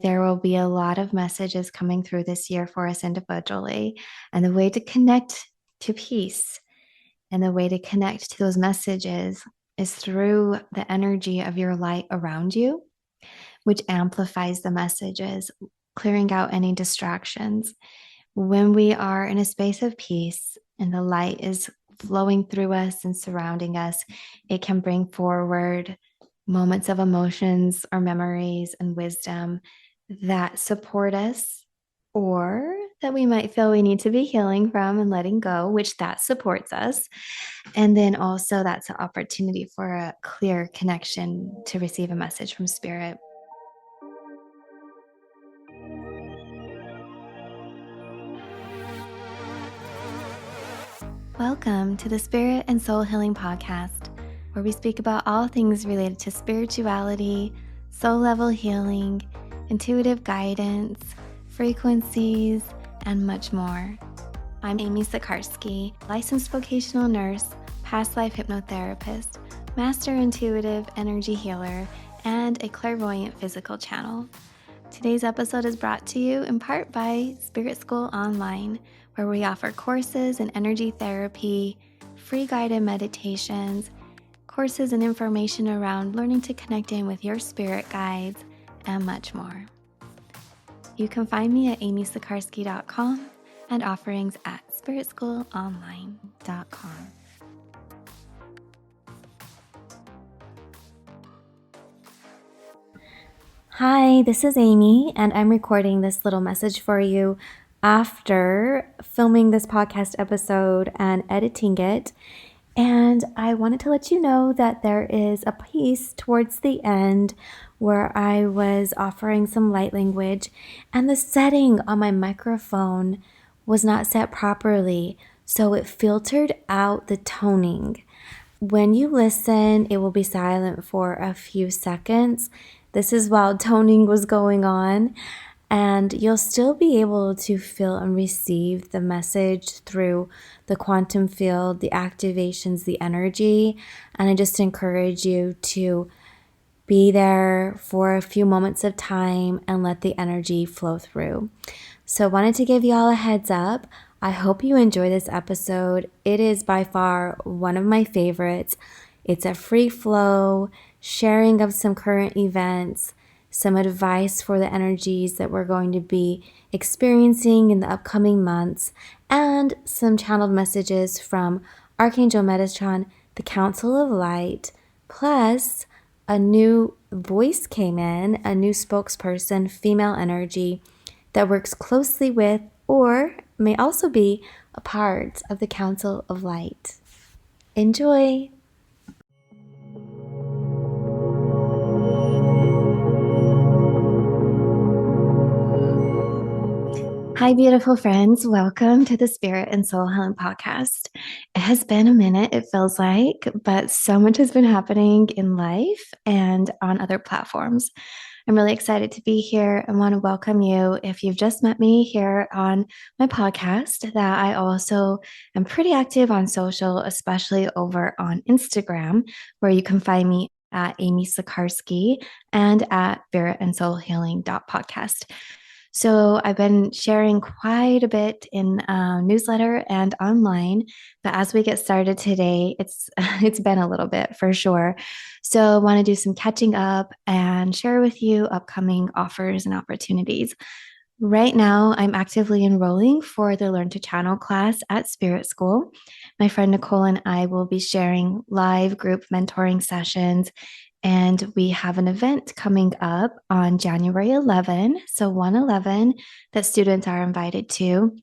there will be a lot of messages coming through this year for us individually. And the way to connect to peace and the way to connect to those messages is through the energy of your light around you, which amplifies the messages, clearing out any distractions. When we are in a space of peace and the light is flowing through us and surrounding us, it can bring forward moments of emotions or memories and wisdom that support us or that we might feel we need to be healing from and letting go, which that supports us. And then also that's an opportunity for a clear connection to receive a message from spirit. Welcome to the Spirit and Soul Healing Podcast, where we speak about all things related to spirituality, soul level healing, intuitive guidance, frequencies, and much more. I'm Amy Sikarskie, licensed vocational nurse, past life hypnotherapist, master intuitive energy healer, and a clairvoyant physical channel. Today's episode is brought to you in part by Spirit School Online, where we offer courses in energy therapy, free guided meditations, courses and information around learning to connect in with your spirit guides, and much more. You can find me at amysikarskie.com and offerings at spiritschoolonline.com. Hi, this is Amy, and I'm recording this little message for you after filming this podcast episode and editing it. And I wanted to let you know that there is a piece towards the end where I was offering some light language, and the setting on my microphone was not set properly, so it filtered out the toning. When you listen, it will be silent for a few seconds. This is while toning was going on, and you'll still be able to feel and receive the message through the quantum field, the activations, the energy. And I just encourage you to be there for a few moments of time and let the energy flow through. So I wanted to give you all a heads up. I hope you enjoy this episode. It is by far one of my favorites. It's a free flow, sharing of some current events, some advice for the energies that we're going to be experiencing in the upcoming months, and some channeled messages from Archangel Metatron, the Council of Light, plus a new voice came in, a new spokesperson, female energy, that works closely with or may also be a part of the Council of Light. Enjoy! Hi, beautiful friends. Welcome to the Spirit and Soul Healing Podcast. It has been a minute, it feels like, but so much has been happening in life and on other platforms. I'm really excited to be here and want to welcome you. If you've just met me here on my podcast, that I also am pretty active on social, especially over on Instagram, where you can find me at Amy Sikarskie and at spiritandsoulhealing.podcast. So I've been sharing quite a bit in newsletter and online, but as we get started today, it's been a little bit for sure. So I want to do some catching up and share with you upcoming offers and opportunities. Right now, I'm actively enrolling for the Learn to Channel class at Spirit School. My friend Nicole and I will be sharing live group mentoring sessions, and we have an event coming up on January 11, so 1/11, that students are invited to.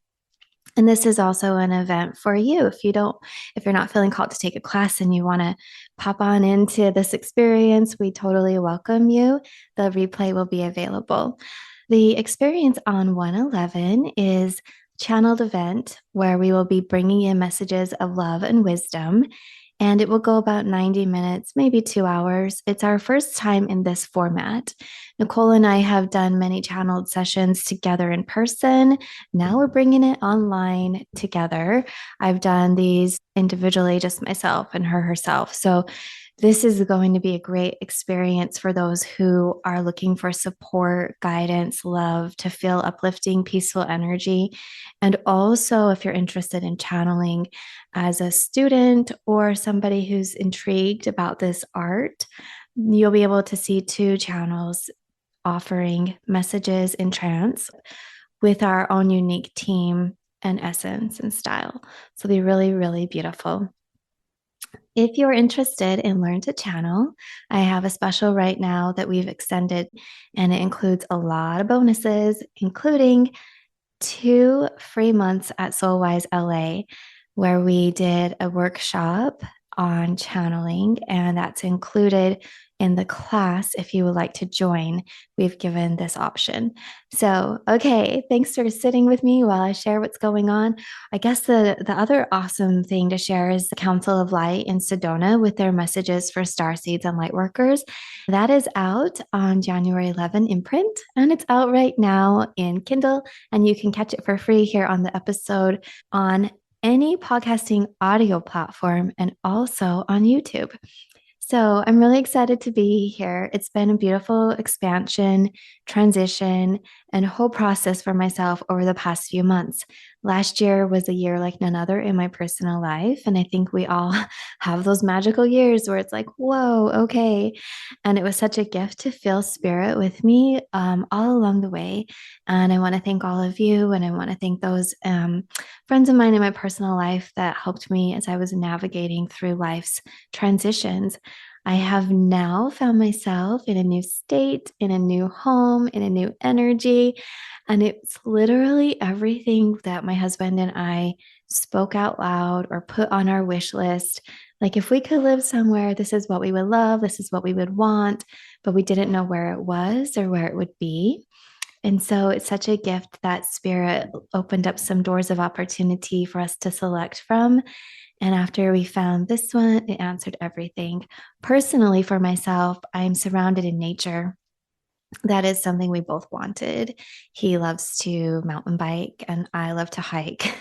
And this is also an event for you. If you're not feeling called to take a class and you want to pop on into this experience, we totally welcome you. The replay will be available. The experience on 1/11 is channeled event where we will be bringing in messages of love and wisdom, and it will go about 90 minutes, maybe 2 hours. It's our first time in this format. Nicole and I have done many channeled sessions together in person. Now we're bringing it online together. I've done these individually, just myself and her herself. So This is going to be a great experience for those who are looking for support, guidance, love, to feel uplifting, peaceful energy. And also, if you're interested in channeling as a student or somebody who's intrigued about this art, you'll be able to see two channels offering messages in trance with our own unique team and essence and style. So they're really, really beautiful. If you're interested in Learn to Channel, I have a special right now that we've extended, and it includes a lot of bonuses, including 2 free months at Soulwise LA, where we did a workshop on channeling, and that's included in the class. If you would like to join, we've given this option. So, okay, thanks for sitting with me while I share what's going on. I guess the other awesome thing to share is the Council of Light in Sedona with their messages for star seeds and light workers. That is out on January 11 in print, and it's out right now in Kindle, and you can catch it for free here on the episode on any podcasting audio platform and also on YouTube. So I'm really excited to be here. It's been a beautiful expansion, transition, and whole process for myself over the past few months. Last year was a year like none other in my personal life. And I think we all have those magical years where it's like, whoa, okay. And it was such a gift to feel spirit with me all along the way. And I want to thank all of you. And I want to thank those friends of mine in my personal life that helped me as I was navigating through life's transitions. I have now found myself in a new state, in a new home, in a new energy. And it's literally everything that my husband and I spoke out loud or put on our wish list. Like, if we could live somewhere, this is what we would love, this is what we would want, but we didn't know where it was or where it would be. And so it's such a gift that spirit opened up some doors of opportunity for us to select from. And after we found this one, it answered everything. Personally, for myself, I'm surrounded in nature. That is something we both wanted. He loves to mountain bike, and I love to hike.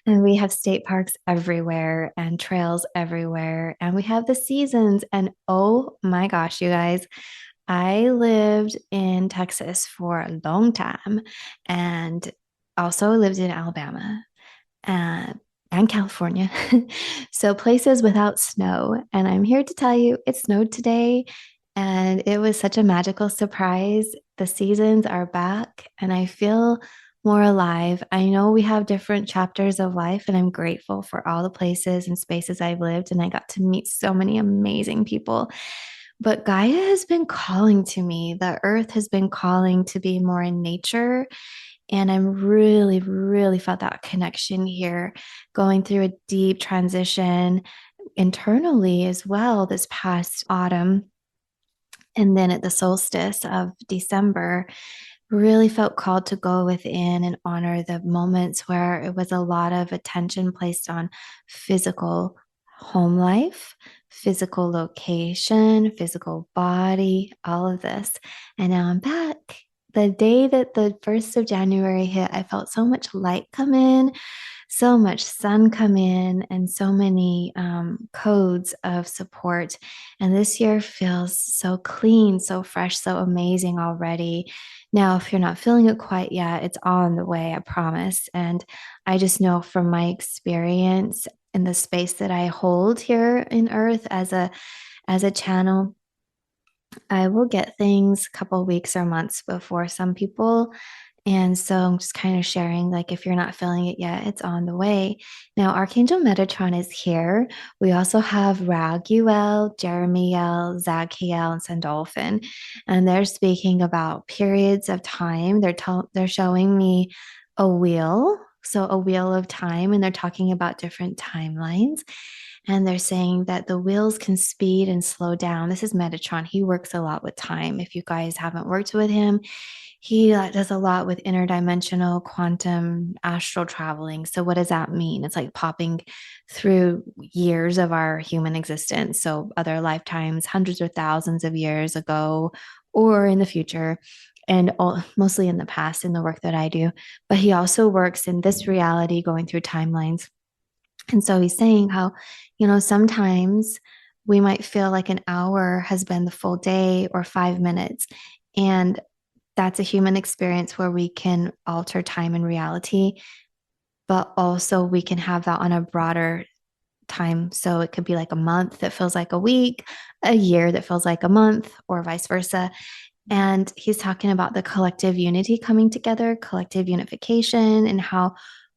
And we have state parks everywhere and trails everywhere. And we have the seasons. And oh my gosh, you guys, I lived in Texas for a long time and also lived in Alabama. Uh, and California. So places without snow. And I'm here to tell you it snowed today. And it was such a magical surprise. The seasons are back and I feel more alive. I know we have different chapters of life, and I'm grateful for all the places and spaces I've lived. And I got to meet so many amazing people. But Gaia has been calling to me. The earth has been calling to be more in nature. And I'm really, really felt that connection here, going through a deep transition internally as well this past autumn. And then at the solstice of December, really felt called to go within and honor the moments where it was a lot of attention placed on physical home life, physical location, physical body, all of this. And now I'm back. The day that the 1st of January hit, I felt so much light come in, so much sun come in, and so many codes of support. And this year feels so clean, so fresh, so amazing already. Now, if you're not feeling it quite yet, it's on the way, I promise. And I just know from my experience in the space that I hold here in Earth as a channel, I will get things a couple weeks or months before some people. And so I'm just kind of sharing, like, if you're not feeling it yet, it's on the way. Now, Archangel Metatron is here. We also have Raguel, Jeremiel, Zachiel, and Sandolphin. And they're speaking about periods of time. They're showing me a wheel. So a wheel of time, and they're talking about different timelines. And they're saying that the wheels can speed and slow down. This is Metatron. He works a lot with time. If you guys haven't worked with him, he does a lot with interdimensional quantum astral traveling. So, what does that mean? It's like popping through years of our human existence. So, other lifetimes, hundreds or thousands of years ago, or in the future, and mostly in the past in the work that I do. But he also works in this reality, going through timelines. And so he's saying how, sometimes we might feel like an hour has been the full day or 5 minutes. And that's a human experience where we can alter time and reality, but also we can have that on a broader time. So it could be like a month that feels like a week, a year that feels like a month, or vice versa. And he's talking about the collective unity coming together, collective unification, and how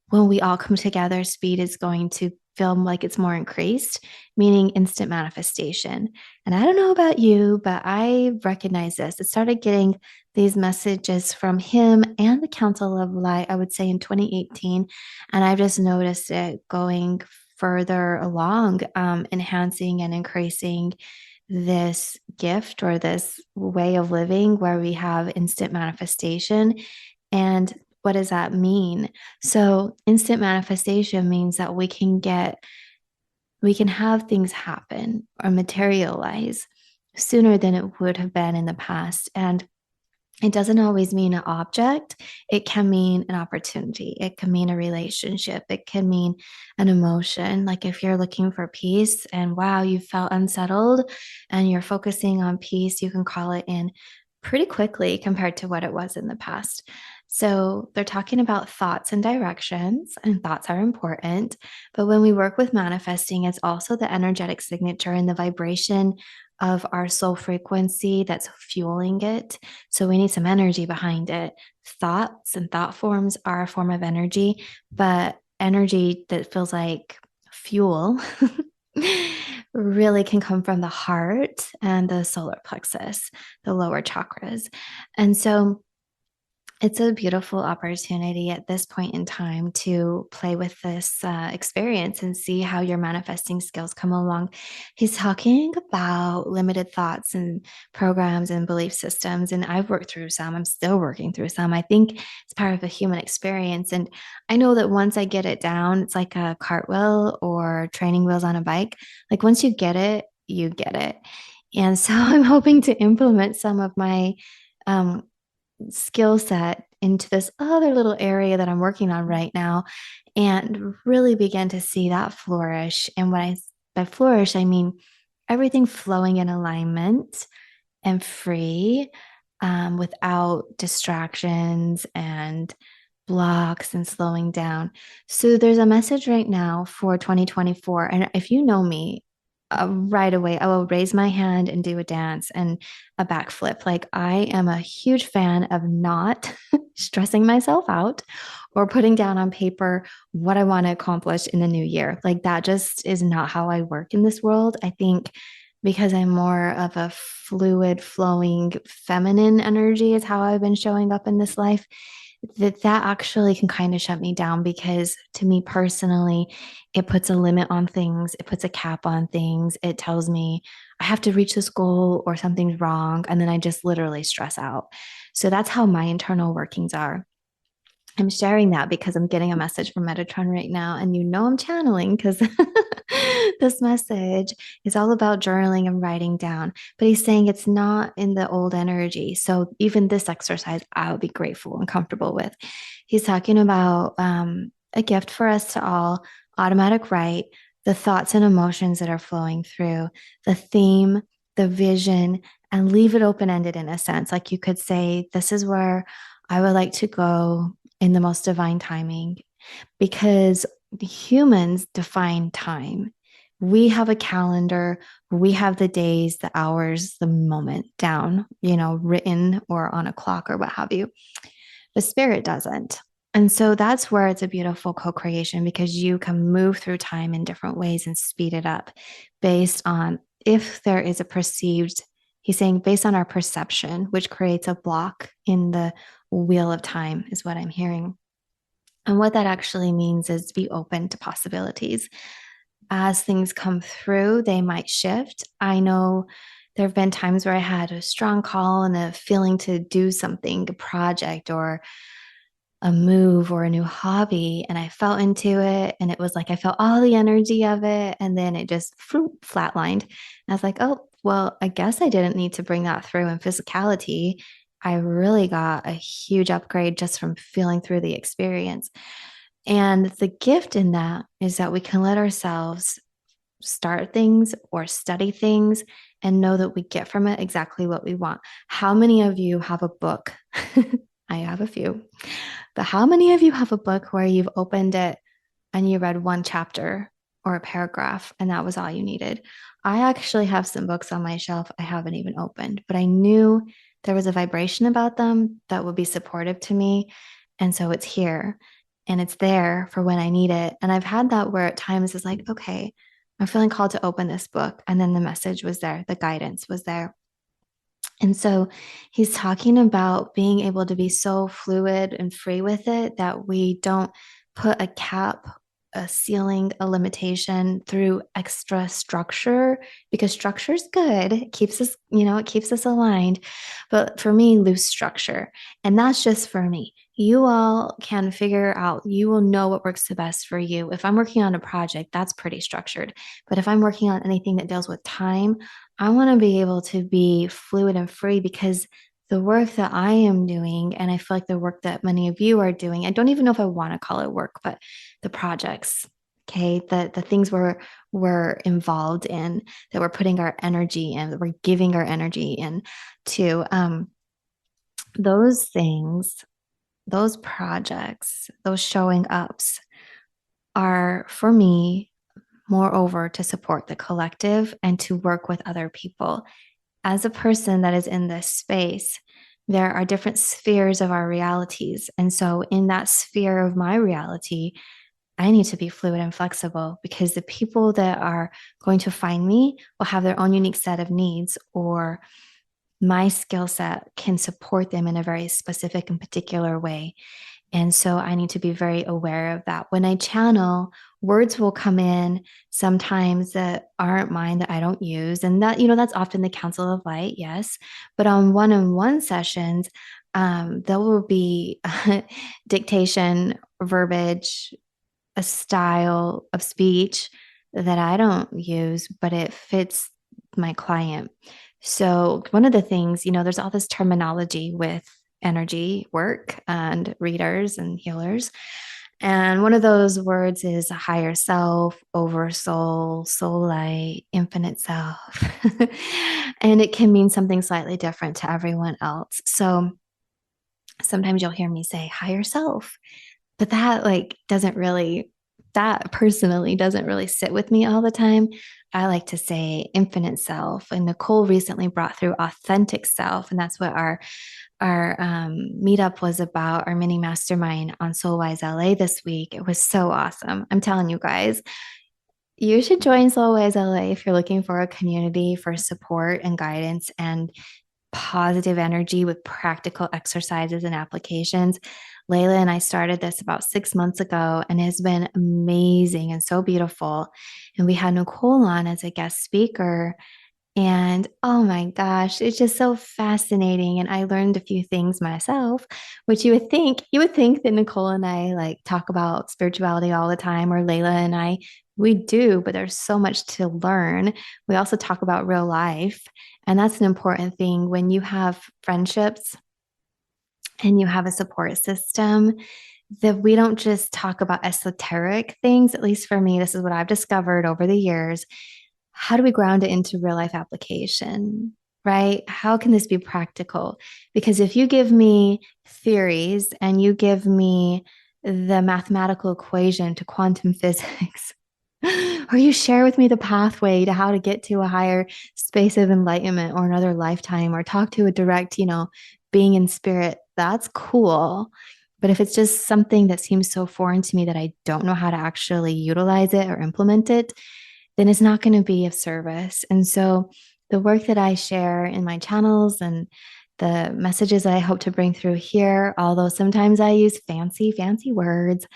when we all come together, speed is going to feel like it's more increased, meaning instant manifestation. And I don't know about you, but I recognize this. It started getting these messages from him and the Council of Light, I would say in 2018. And I've just noticed it going further along, enhancing and increasing this gift or this way of living where we have instant manifestation. And what does that mean? So, instant manifestation means that we can have things happen or materialize sooner than it would have been in the past. And it doesn't always mean an object. It can mean an opportunity. It can mean a relationship. It can mean an emotion. Like if you're looking for peace and wow, you felt unsettled and you're focusing on peace, you can call it in pretty quickly compared to what it was in the past. So they're talking about thoughts and directions, and thoughts are important. But when we work with manifesting, it's also the energetic signature and the vibration of our soul frequency that's fueling it. So we need some energy behind it. Thoughts and thought forms are a form of energy, but energy that feels like fuel really can come from the heart and the solar plexus, the lower chakras. And so it's a beautiful opportunity at this point in time to play with this experience and see how your manifesting skills come along. He's talking about limited thoughts and programs and belief systems. And I've worked through some, I'm still working through some. I think it's part of a human experience. And I know that once I get it down, it's like a cartwheel or training wheels on a bike. Like once you get it, you get it. And so I'm hoping to implement some of my um, skill set into this other little area that I'm working on right now and really begin to see that flourish. And when I by flourish, I mean everything flowing in alignment and free, without distractions and blocks and slowing down. So there's a message right now for 2024. And if you know me, right away, I will raise my hand and do a dance and a backflip. Like I am a huge fan of not stressing myself out or putting down on paper what I want to accomplish in the new year. Like that just is not how I work in this world. I think because I'm more of a fluid, flowing, feminine energy is how I've been showing up in this life, that actually can kind of shut me down because to me personally, it puts a limit on things, it puts a cap on things, it tells me I have to reach this goal or something's wrong. And then I just literally stress out. So that's how my internal workings are. I'm sharing that because I'm getting a message from Metatron right now, and you know I'm channeling because this message is all about journaling and writing down. But he's saying it's not in the old energy. So even this exercise, I would be grateful and comfortable with. He's talking about a gift for us to all, automatic write, the thoughts and emotions that are flowing through, the theme, the vision, and leave it open ended in a sense. Like you could say, this is where I would like to go in the most divine timing, because humans define time. We have a calendar, we have the days, the hours, the moment down, written or on a clock or what have you. The spirit doesn't. And so that's where it's a beautiful co creation because you can move through time in different ways and speed it up based on if there is a perceived, he's saying based on our perception, which creates a block in the wheel of time, is what I'm hearing. And what that actually means is be open to possibilities. As things come through, they might shift. I know there have been times where I had a strong call and a feeling to do something, a project or a move or a new hobby, and I felt into it. And it was like I felt all the energy of it. And then it just flatlined. And I was like, oh, well, I guess I didn't need to bring that through in physicality. I really got a huge upgrade just from feeling through the experience. And the gift in that is that we can let ourselves start things or study things and know that we get from it exactly what we want. How many of you have a book? I have a few, but how many of you have a book where you've opened it and you read one chapter or a paragraph and that was all you needed? I actually have some books on my shelf I haven't even opened, but I knew there was a vibration about them that would be supportive to me. And so it's here and it's there for when I need it. And I've had that where at times it's like, okay, I'm feeling called to open this book. And then the message was there, the guidance was there. And so he's talking about being able to be so fluid and free with it that we don't put a cap, a ceiling, a limitation through extra structure, because structure is good. It keeps us, it keeps us aligned. But for me, loose structure. And that's just for me. You all can figure out, you will know what works the best for you. If I'm working on a project, that's pretty structured. But if I'm working on anything that deals with time, I want to be able to be fluid and free, because the work that I am doing, and I feel like the work that many of you are doing, I don't even know if I want to call it work, but the projects, okay, the things we're involved in, that we're putting our energy in, that we're giving our energy in to, those things, those projects, those showing ups are for me, moreover, to support the collective and to work with other people. As a person that is in this space, there are different spheres of our realities. And so, in that sphere of my reality, I need to be fluid and flexible, because the people that are going to find me will have their own unique set of needs, or my skill set can support them in a very specific and particular way. And so I need to be very aware of that. When I channel, words will come in sometimes that aren't mine, that I don't use. And that, that's often the council of light, yes. But on one-on-one sessions, there will be dictation, verbiage, a style of speech that I don't use, but it fits my client. So one of the things, there's all this terminology with energy work and readers and healers. And one of those words is higher self, oversoul, soul light, infinite self. And it can mean something slightly different to everyone else. So sometimes you'll hear me say higher self, but that personally doesn't really sit with me all the time. I like to say infinite self. And Nicole recently brought through authentic self. And that's what our meetup was about, our mini mastermind on Soulwise LA this week. It was so awesome. I'm telling you guys, you should join Soulwise LA if you're looking for a community for support and guidance and positive energy with practical exercises and applications. Layla and I started this about 6 months ago, and it has been amazing and so beautiful. And we had Nicole on as a guest speaker. And oh my gosh, it's just so fascinating. And I learned a few things myself, which you would think that Nicole and I like talk about spirituality all the time, or Layla and I, we do, but there's so much to learn. We also talk about real life. And that's an important thing when you have friendships and you have a support system, that we don't just talk about esoteric things. At least for me, this is what I've discovered over the years. How do we ground it into real life application, right? How can this be practical? Because if you give me theories and you give me the mathematical equation to quantum physics, or you share with me the pathway to how to get to a higher space of enlightenment or another lifetime, or talk to a direct, being in spirit, that's cool. But if it's just something that seems so foreign to me that I don't know how to actually utilize it or implement it, then it's not going to be of service. And so the work that I share in my channels and the messages I hope to bring through here, although sometimes I use fancy, fancy words,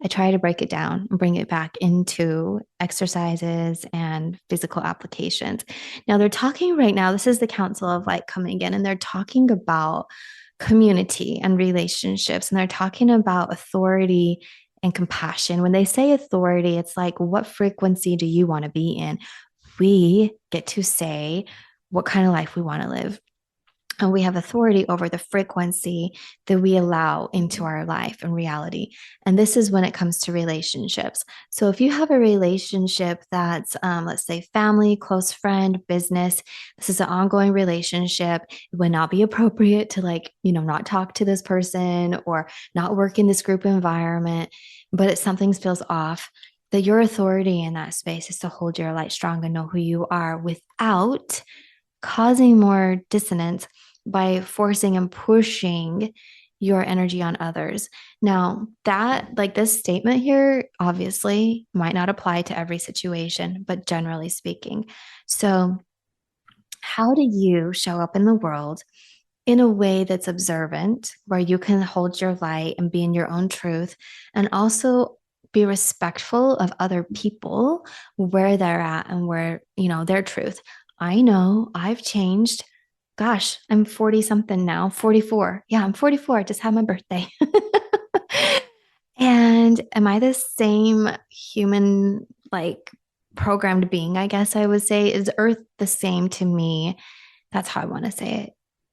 I try to break it down and bring it back into exercises and physical applications. Now, they're talking right now, this is the Council of Light coming in, and they're talking about community and relationships, and they're talking about authority and compassion. When they say authority, it's like, what frequency do you want to be in? We get to say what kind of life we want to live. and we have authority over the frequency that we allow into our life and reality. And this is when it comes to relationships. So if you have a relationship that's, let's say, family, close friend, business, this is an ongoing relationship. It would not be appropriate to, like, not talk to this person or not work in this group environment, but if something feels off, that your authority in that space is to hold your light strong and know who you are without causing more dissonance by forcing and pushing your energy on others. Now, that, like, this statement here, obviously might not apply to every situation, but generally speaking. So, how do you show up in the world in a way that's observant, where you can hold your light and be in your own truth, and also be respectful of other people, where they're at and where, their truth? I know I've changed. Gosh, I'm 40 something now, 44. Yeah, I'm 44. I just had my birthday. And am I the same human, like, programmed being? I guess I would say. Is Earth the same to me? That's how I want to say it.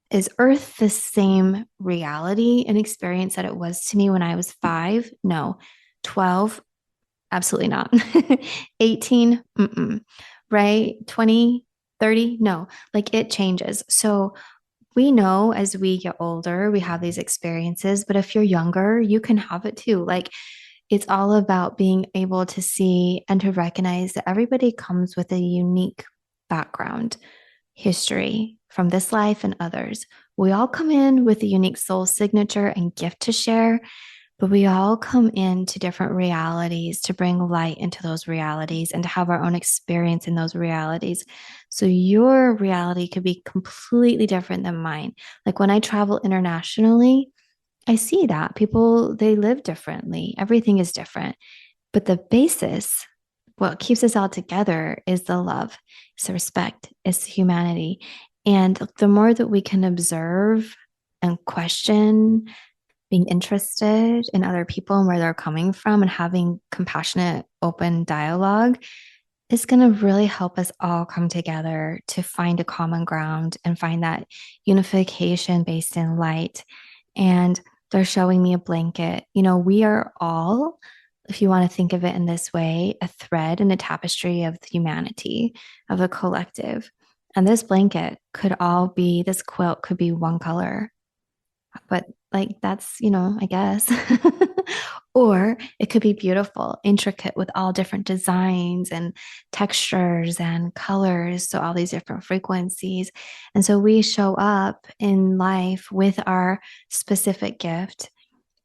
Is Earth the same reality and experience that it was to me when I was 5? No. 12? Absolutely not. 18? Mm-mm. Right? 20? 30? No. Like, it changes. So we know as we get older, we have these experiences, but if you're younger, you can have it too. Like, it's all about being able to see and to recognize that everybody comes with a unique background, history from this life and others. We all come in with a unique soul signature and gift to share, but we all come into different realities to bring light into those realities and to have our own experience in those realities. So your reality could be completely different than mine. Like, when I travel internationally, I see that people, they live differently. Everything is different. But the basis, what keeps us all together, is the love, it's the respect, it's the humanity. And the more that we can observe and question, being interested in other people and where they're coming from, and having compassionate, open dialogue, is going to really help us all come together to find a common ground and find that unification based in light. And they're showing me a blanket. We are all, if you want to think of it in this way, a thread in a tapestry of humanity, of a collective. And this blanket could all be, this quilt could be one color, but, like, that's, I guess. Or it could be beautiful, intricate, with all different designs and textures and colors. So, all these different frequencies. And so, we show up in life with our specific gift,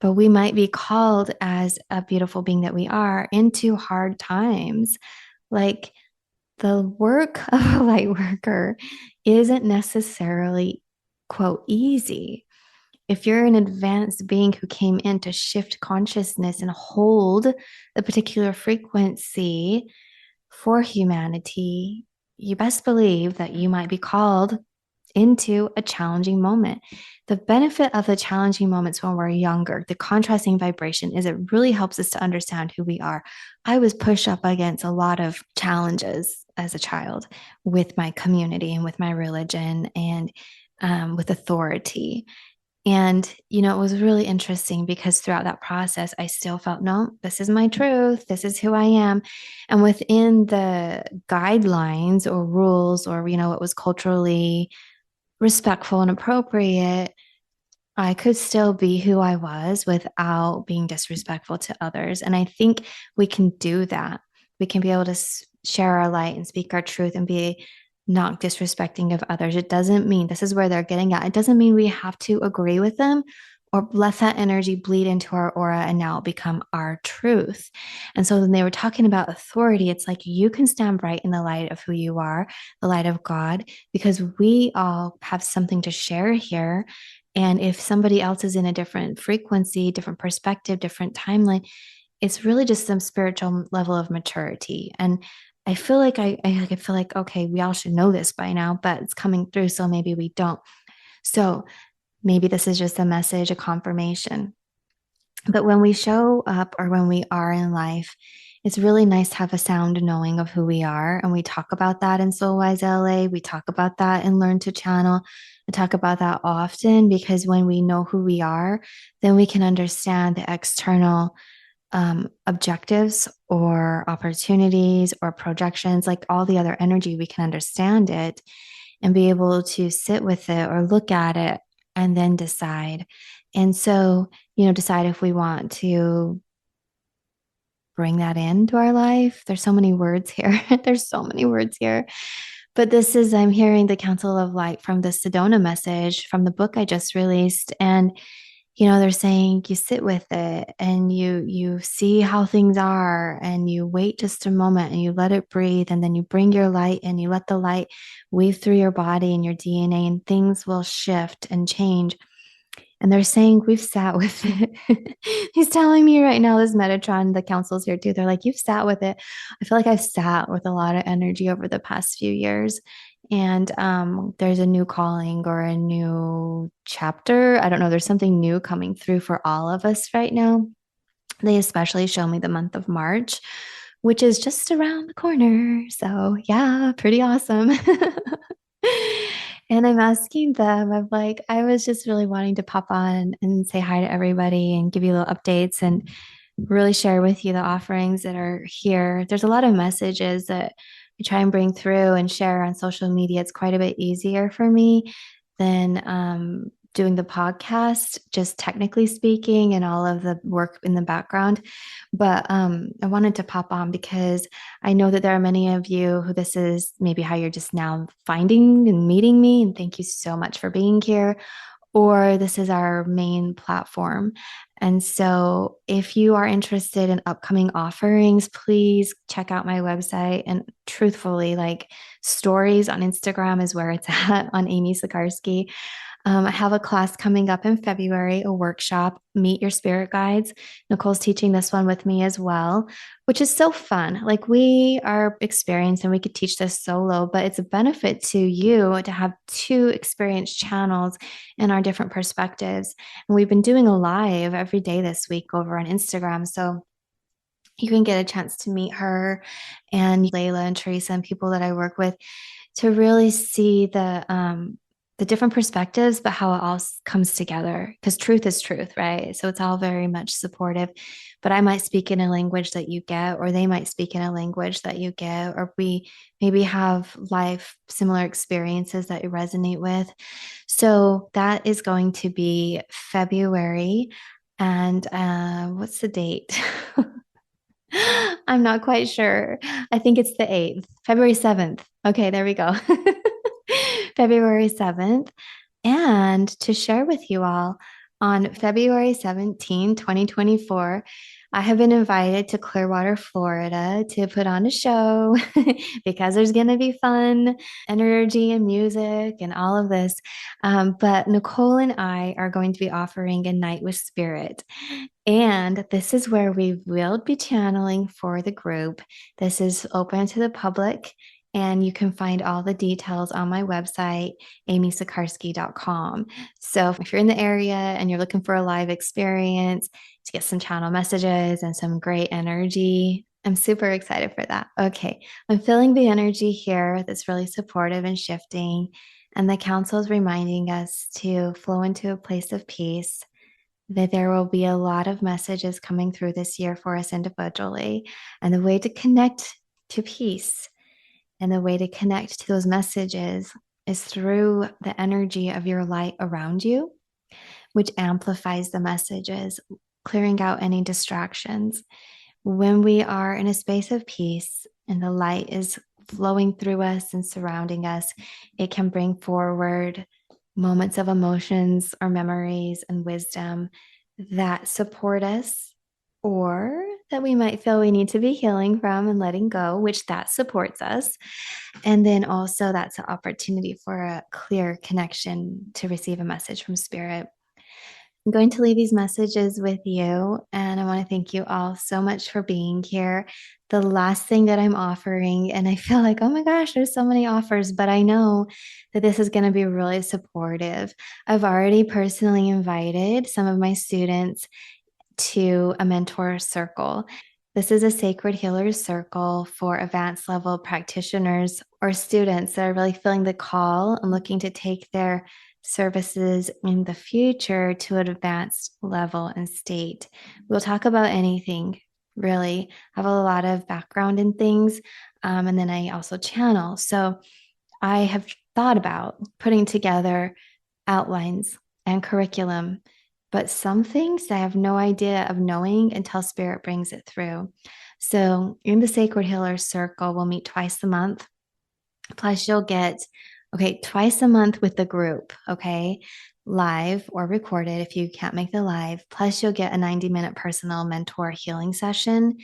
but we might be called, as a beautiful being that we are, into hard times. Like, the work of a light worker isn't necessarily, quote, easy. If you're an advanced being who came in to shift consciousness and hold a particular frequency for humanity, you best believe that you might be called into a challenging moment. The benefit of the challenging moments when we're younger, the contrasting vibration, is it really helps us to understand who we are. I was pushed up against a lot of challenges as a child with my community and with my religion and with authority. And, it was really interesting because throughout that process, I still felt, no, this is my truth. This is who I am. And within the guidelines or rules, or, what was culturally respectful and appropriate, I could still be who I was without being disrespectful to others. And I think we can do that. We can be able to share our light and speak our truth and be not disrespecting of others. It doesn't mean, this is where they're getting at, it doesn't mean we have to agree with them or let that energy bleed into our aura and now become our truth. And so when they were talking about authority, it's like, you can stand bright in the light of who you are, the light of God, because we all have something to share here. And if somebody else is in a different frequency, different perspective, different timeline, it's really just some spiritual level of maturity. And I feel like I feel like, okay, we all should know this by now, but it's coming through, so maybe we don't. So maybe this is just a message, a confirmation. But when we show up, or when we are in life it's really nice to have a sound knowing of who we are. And we talk about that in Soulwise LA. We talk about that in Learn to Channel. I talk about that often because when we know who we are, then we can understand the external objectives or opportunities or projections, like all the other energy, we can understand it and be able to sit with it or look at it and then decide. And so, decide if we want to bring that into our life. There's so many words here. There's so many words here. But this is, I'm hearing the Council of Light from the Sedona message from the book I just released. And they're saying you sit with it and you see how things are and you wait just a moment and you let it breathe, and then you bring your light and you let the light weave through your body and your DNA, and things will shift and change. And they're saying we've sat with it. He's telling me right now, this Metatron, the council's here too. They're like, you've sat with it. I feel like I've sat with a lot of energy over the past few years. And there's a new calling or a new chapter. I don't know. There's something new coming through for all of us right now. They especially show me the month of March, which is just around the corner. So, yeah, pretty awesome. And I'm asking them, I'm like, I was just really wanting to pop on and say hi to everybody and give you little updates and really share with you the offerings that are here. There's a lot of messages that I try and bring through and share on social media. It's quite a bit easier for me than doing the podcast, just technically speaking, and all of the work in the background. But I wanted to pop on because I know that there are many of you who this is maybe how you're just now finding and meeting me. And thank you so much for being here. Or this is our main platform. And so if you are interested in upcoming offerings, please check out my website. And truthfully, like stories on Instagram is where it's at on Amy Sikarskie. I have a class coming up in February, a workshop, Meet Your Spirit Guides. Nicole's teaching this one with me as well, which is so fun. Like we are experienced and we could teach this solo, but it's a benefit to you to have two experienced channels and our different perspectives. And we've been doing a live every day this week over on Instagram. So you can get a chance to meet her and Layla and Teresa and people that I work with to really see the different perspectives, but how it all comes together. Because truth is truth, right? So it's all very much supportive. But I might speak in a language that you get, or they might speak in a language that you get, or we maybe have life similar experiences that you resonate with. So that is going to be February. And what's the date? I'm not quite sure. I think it's the 8th, February 7th. Okay, there we go. February 7th. And to share with you all, on February 17, 2024, I have been invited to Clearwater, Florida to put on a show because there's going to be fun, energy, and music and all of this. But Nicole and I are going to be offering a night with spirit. And this is where we will be channeling for the group. This is open to the public. And you can find all the details on my website, amysikarskie.com. So if you're in the area and you're looking for a live experience to get some channel messages and some great energy, I'm super excited for that. Okay, I'm feeling the energy here that's really supportive and shifting. And the council is reminding us to flow into a place of peace, that there will be a lot of messages coming through this year for us individually. And the way to connect to peace and the way to connect to those messages is through the energy of your light around you, which amplifies the messages, clearing out any distractions. When we are in a space of peace and the light is flowing through us and surrounding us, it can bring forward moments of emotions or memories and wisdom that support us, or that we might feel we need to be healing from and letting go, which that supports us. And then also that's an opportunity for a clear connection to receive a message from spirit. I'm going to leave these messages with you, and I want to thank you all so much for being here. The last thing that I'm offering, and I feel like, oh my gosh, there's so many offers, but I know that this is going to be really supportive. I've already personally invited some of my students to a mentor circle. This is a sacred healers circle for advanced level practitioners or students that are really feeling the call and looking to take their services in the future to an advanced level and state. We'll talk about anything, really. I have a lot of background in things, and then I also channel. So I have thought about putting together outlines and curriculum, but some things I have no idea of knowing until Spirit brings it through. So in the Sacred Healer Circle, we'll meet twice a month. Plus, you'll get, okay, twice a month with the group, okay, live or recorded if you can't make the live. Plus, you'll get a 90-minute personal mentor healing session.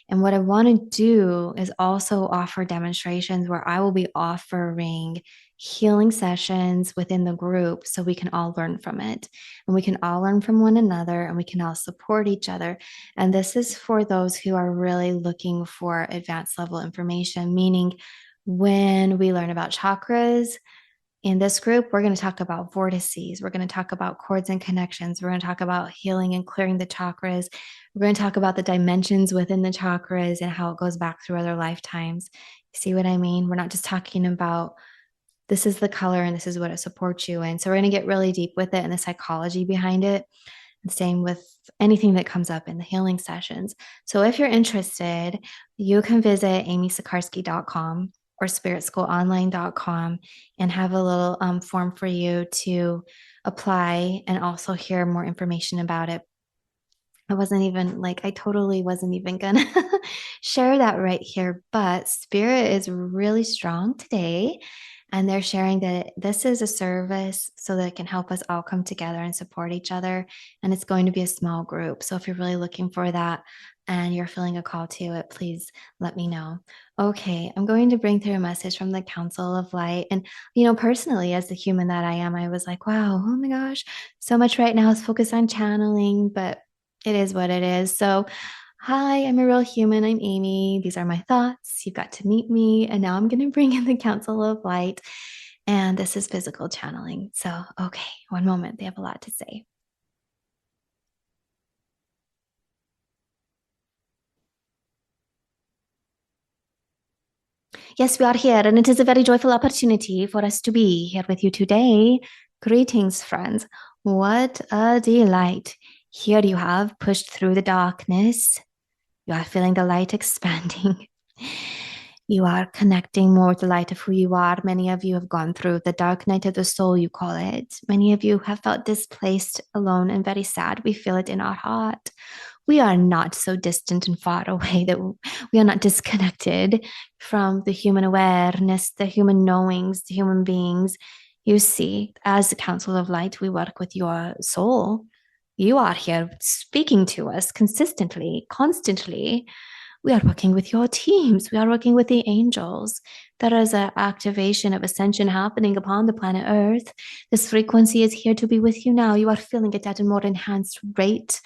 And what I want to do is also offer demonstrations where I will be offering healing sessions within the group so we can all learn from it and we can all learn from one another and we can all support each other. And this is for those who are really looking for advanced level information, meaning when we learn about chakras, in this group, we're going to talk about vortices. We're going to talk about cords and connections. We're going to talk about healing and clearing the chakras. We're going to talk about the dimensions within the chakras and how it goes back through other lifetimes. See what I mean? We're not just talking about this is the color and this is what it supports you in. So we're going to get really deep with it and the psychology behind it. And same with anything that comes up in the healing sessions. So if you're interested, you can visit amysikarskie.com or spiritschoolonline.com and have a little form for you to apply and also hear more information about it. I totally wasn't even gonna share that right here, but Spirit is really strong today. And they're sharing that this is a service so that it can help us all come together and support each other. And it's going to be a small group. So if you're really looking for that and you're feeling a call to it, please let me know. Okay, I'm going to bring through a message from the Council of Light. And, personally, as the human that I am, I was like, wow, oh my gosh, so much right now is focused on channeling, but it is what it is. So, hi, I'm a real human. I'm Amy. These are my thoughts. You got to meet me. And now I'm going to bring in the Council of Light. And this is physical channeling. So, okay, one moment. They have a lot to say. Yes, we are here, and it is a very joyful opportunity for us to be here with you today. Greetings, friends. What a delight. Here you have pushed through the darkness. You are feeling the light expanding. You are connecting more with the light of who you are. Many of you have gone through the dark night of the soul, you call it. Many of you have felt displaced, alone, and very sad. We feel it in our heart. We are not so distant and far away that we are not disconnected from the human awareness, the human knowings, the human beings. You see, as the Council of Light, we work with your soul. You are here speaking to us consistently, constantly. We are working with your teams. We are working with the angels. There is an activation of ascension happening upon the planet Earth. This frequency is here to be with you now. You are feeling it at a more enhanced rate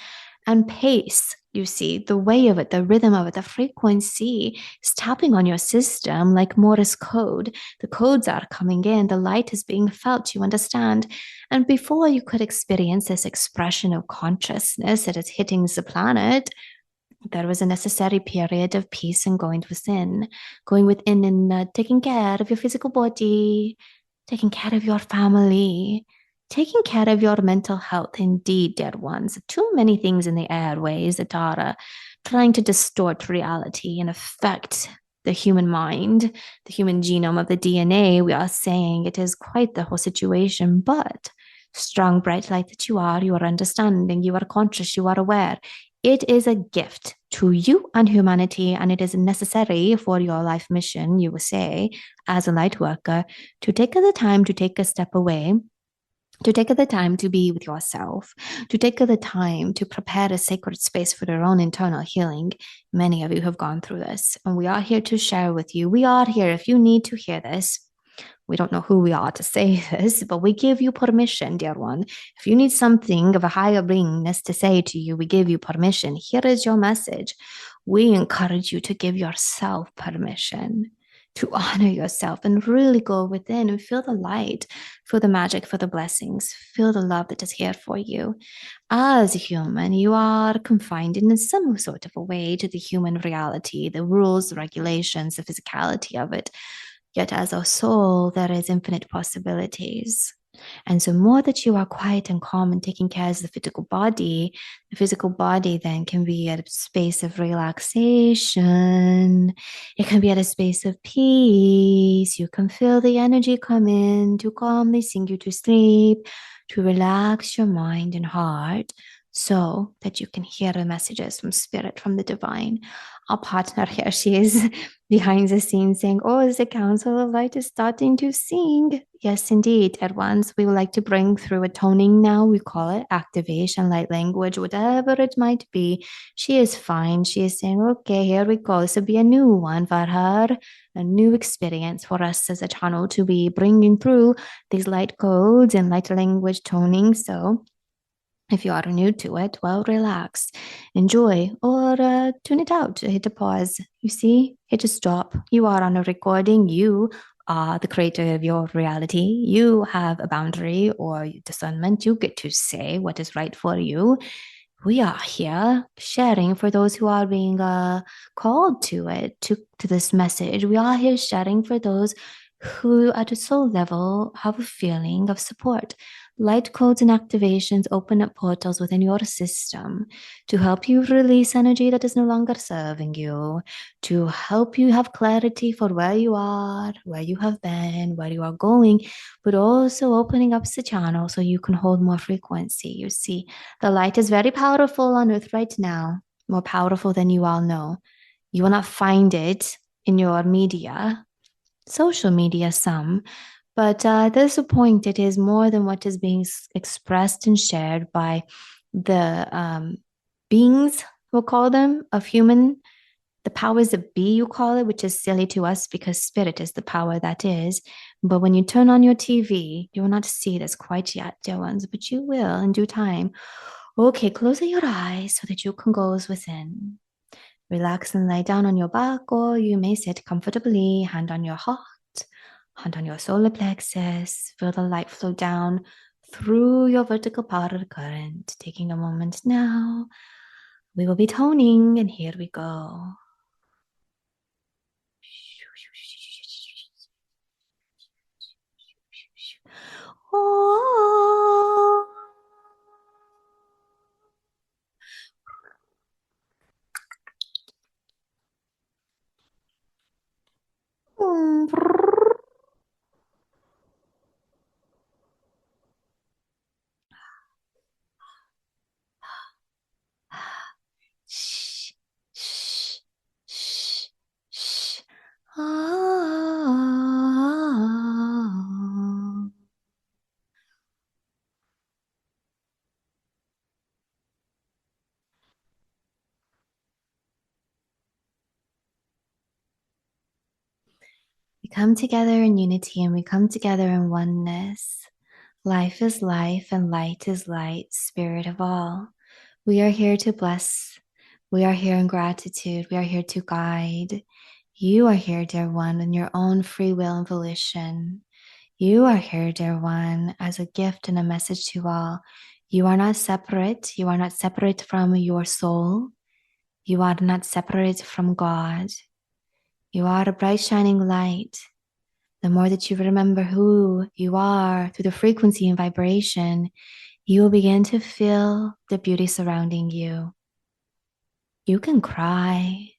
and pace. You see, the way of it, the rhythm of it, the frequency is tapping on your system like Morse code. The codes are coming in, the light is being felt, you understand. And before you could experience this expression of consciousness that is hitting the planet, there was a necessary period of peace and going within and taking care of your physical body, taking care of your family, taking care of your mental health. Indeed, dear ones, too many things in the airways that are trying to distort reality and affect the human mind, the human genome of the DNA. We are saying it is quite the whole situation, but strong, bright light that you are understanding, you are conscious, you are aware. It is a gift to you and humanity, and it is necessary for your life mission, you will say, as a light worker, to take the time to take a step away, to take the time to be with yourself, to take the time to prepare a sacred space for your own internal healing. Many of you have gone through this, and we are here to share with you. We are here if you need to hear this. We don't know who we are to say this, but we give you permission, dear one. If you need something of a higher beingness to say to you, we give you permission. Here is your message. We encourage you to give yourself permission to honor yourself and really go within and feel the light, feel the magic, feel the blessings, feel the love that is here for you. As a human, you are confined in some sort of a way to the human reality, the rules, the regulations, the physicality of it. Yet, as a soul, there is infinite possibilities. And so, more that you are quiet and calm and taking care of the physical body then can be at a space of relaxation. It can be at a space of peace. You can feel the energy come in to calmly sing you to sleep, to relax your mind and heart so that you can hear the messages from spirit, from the divine. Our partner here, she is behind the scenes saying, oh, the Council of Light is starting to sing. Yes, indeed. At once, we would like to bring through a toning now. We call it activation, light language, whatever it might be. She is fine. She is saying, okay, here we go. This will be a new one for her, a new experience for us as a channel to be bringing through these light codes and light language toning. So if you are new to it, well, relax, enjoy, or tune it out, hit a pause. You see, hit a stop. You are on a recording. You are the creator of your reality. You have a boundary or discernment. You get to say what is right for you. We are here sharing for those who are being called to it, to this message. We are here sharing for those who at a soul level have a feeling of support. Light codes and activations open up portals within your system to help you release energy that is no longer serving you, to help you have clarity for where you are, where you have been, where you are going, but also opening up the channel so you can hold more frequency. You see, the light is very powerful on Earth right now, more powerful than you all know. You will not find it in your media, social media, some, but there's a point. It is more than what is being expressed and shared by the beings, we'll call them, of human, the powers that be, you call it, which is silly to us because spirit is the power that is. But when you turn on your TV, you will not see this quite yet, dear ones, but you will in due time. Okay, close your eyes so that you can go within. Relax and lie down on your back, or you may sit comfortably, hand on your heart, hand on your solar plexus. Feel the light flow down through your vertical power current. Taking a moment now. We will be toning, and here we go. Oh. Shh, shh, shh, shh. Ah. We come together in unity and we come together in oneness. Life is life and light is light, spirit of all. We are here to bless. We are here in gratitude. We are here to guide. You are here, dear one, in your own free will and volition. You are here, dear one, as a gift and a message to all. You are not separate. You are not separate from your soul. You are not separate from God. You are a bright, shining light. The more that you remember who you are through the frequency and vibration, you will begin to feel the beauty surrounding you. You can cry.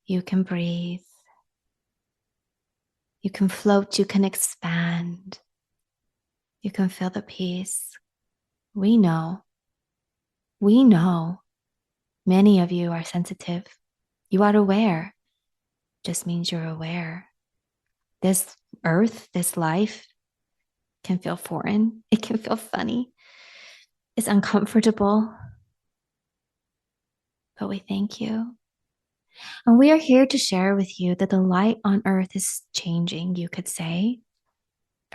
You can breathe. You can float. You can expand. You can feel the peace. We know. We know. Many of you are sensitive. You are aware. Just means you're aware. This earth, this life can feel foreign. It can feel funny. It's uncomfortable. But we thank you. And we are here to share with you that the light on earth is changing, you could say.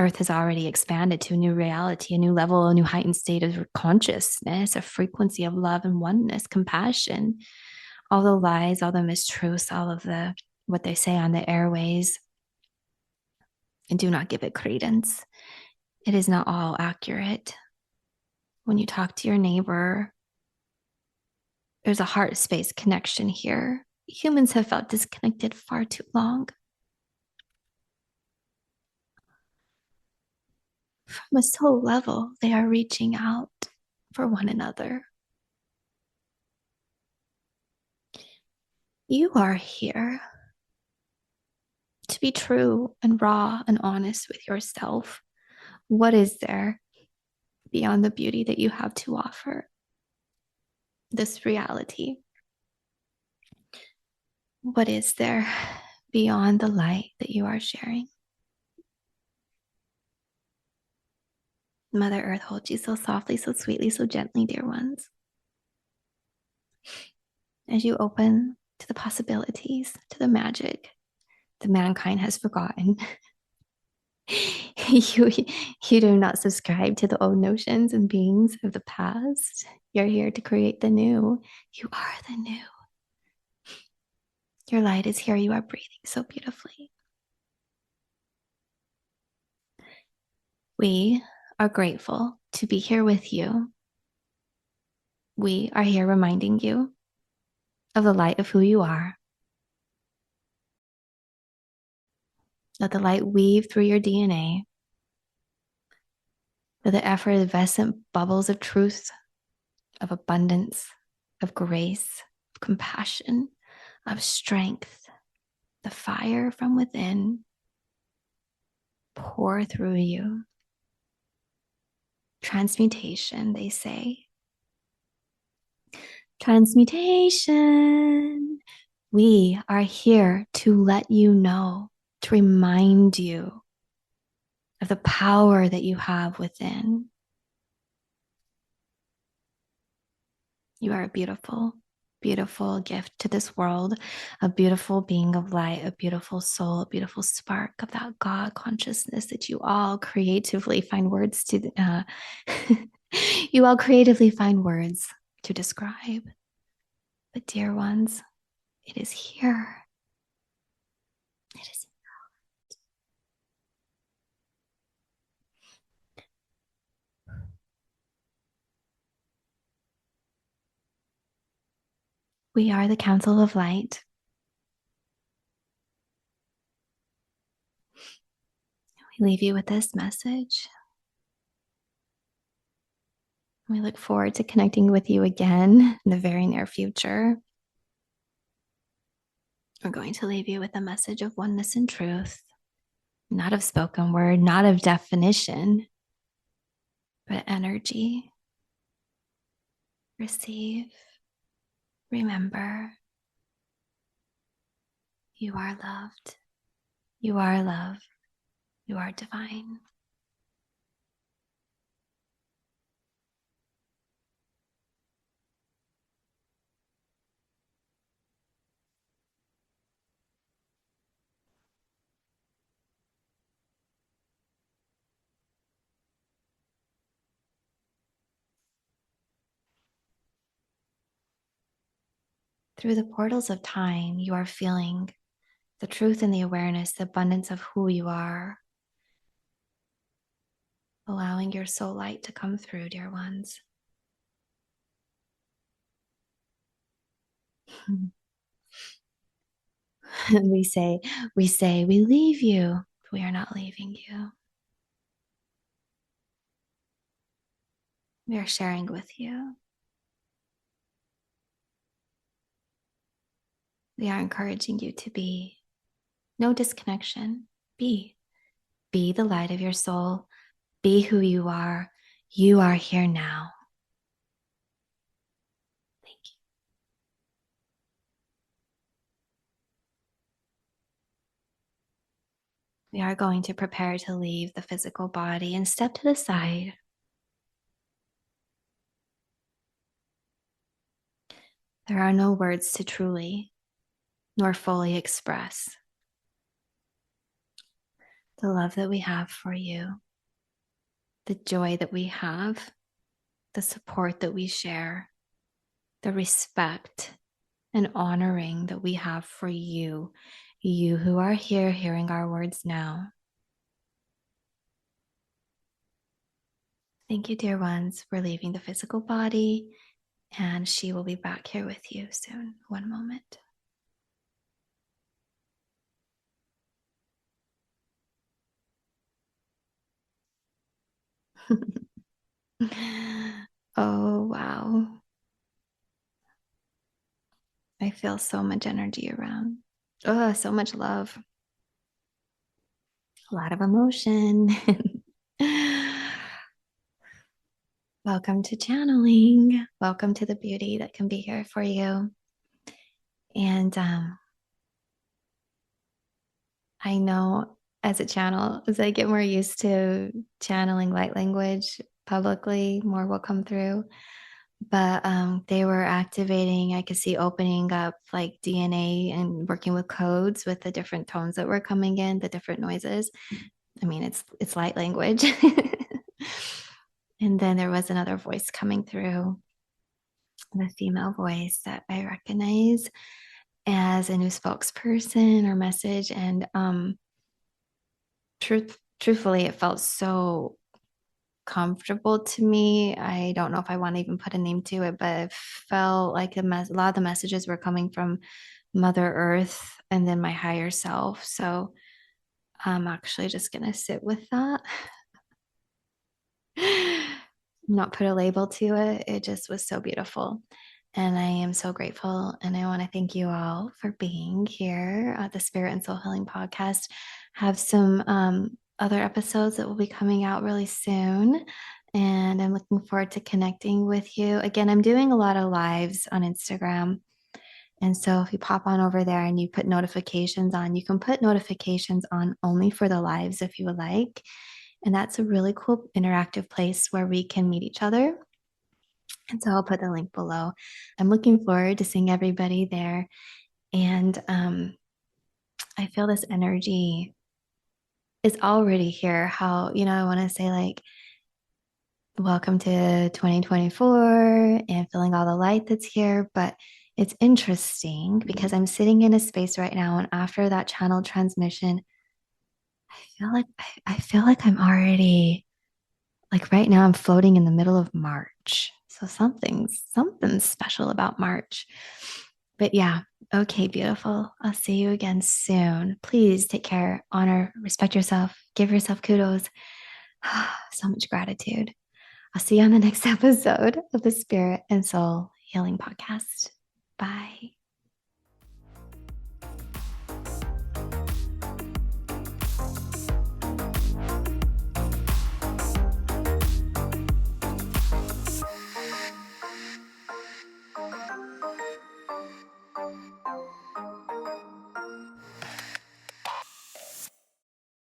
Earth has already expanded to a new reality, a new level, a new heightened state of consciousness, a frequency of love and oneness, compassion. all the lies, all the mistruths, all of the what they say on the airways, and do not give it credence. It is not all accurate. When you talk to your neighbor, there's a heart space connection here. Humans have felt disconnected far too long. From a soul level, they are reaching out for one another. You are here to be true and raw and honest with yourself. What is there beyond the beauty that you have to offer? This reality. What is there beyond the light that you are sharing? Mother Earth holds you so softly, so sweetly, so gently, dear ones. As you open to the possibilities, to the magic that mankind has forgotten. you, you do not subscribe to the old notions and beings of the past. You're here to create the new. You are the new. Your light is here. You are breathing so beautifully. We are grateful to be here with you. We are here reminding you of the light of who you are. Let the light weave through your DNA. Let the effervescent bubbles of truth, of abundance, of grace, of compassion, of strength, the fire from within pour through you. Transmutation, they say. Transmutation. We are here to let you know, to remind you of the power that you have within. You are a beautiful, beautiful gift to this world, a beautiful being of light, a beautiful soul, a beautiful spark of that God consciousness that you all creatively find words to, you all creatively find words to describe. But dear ones, it is here. It is. We are the Council of Light. We leave you with this message. We look forward to connecting with you again in the very near future. We're going to leave you with a message of oneness and truth, not of spoken word, not of definition, but energy. Receive, remember, you are loved, you are love, you are divine. Through the portals of time, you are feeling the truth and the awareness, the abundance of who you are, allowing your soul light to come through, dear ones. we say, we leave you. We are not leaving you. We are sharing with you. We are encouraging you to be. No disconnection. Be the light of your soul. Be who you are. You are here now. Thank you. We are going to prepare to leave the physical body and step to the side. There are no words to truly nor fully express the love that we have for you, the joy that we have, the support that we share, the respect and honoring that we have for you who are here hearing our words now. Thank you, dear ones, for leaving the physical body, and she will be back here with you soon. One moment. Oh, wow. I feel so much energy around. Oh, so much love, a lot of emotion. Welcome to channeling. Welcome to the beauty that can be here for you. And I know as a channel, as I get more used to channeling light language publicly, more will come through. But they were activating, I could see opening up like DNA and working with codes with the different tones that were coming in, the different noises. I mean, it's light language. And then there was another voice coming through, the female voice that I recognize as a new spokesperson or message. And truthfully, it felt so comfortable to me. I don't know if I want to even put a name to it, but it felt like a lot of the messages were coming from Mother Earth and then my higher self. So I'm actually just going to sit with that. Not put a label to it. It just was so beautiful. And I am so grateful. And I want to thank you all for being here at the Spirit and Soul Healing Podcast. Have some other episodes that will be coming out really soon. And I'm looking forward to connecting with you. Again, I'm doing a lot of lives on Instagram. And so if you pop on over there and you put notifications on, you can put notifications on only for the lives if you would like. And that's a really cool interactive place where we can meet each other. And so I'll put the link below. I'm looking forward to seeing everybody there. And I feel this energy is already here. How, I want to say, like, welcome to 2024 and feeling all the light that's here. But it's interesting because I'm sitting in a space right now. And after that channel transmission, I feel like I'm already, like, right now I'm floating in the middle of March. So something's special about March. But yeah, okay, beautiful. I'll see you again soon. Please take care, honor, respect yourself, give yourself kudos. So much gratitude. I'll see you on the next episode of the Spirit and Soul Healing Podcast. Bye.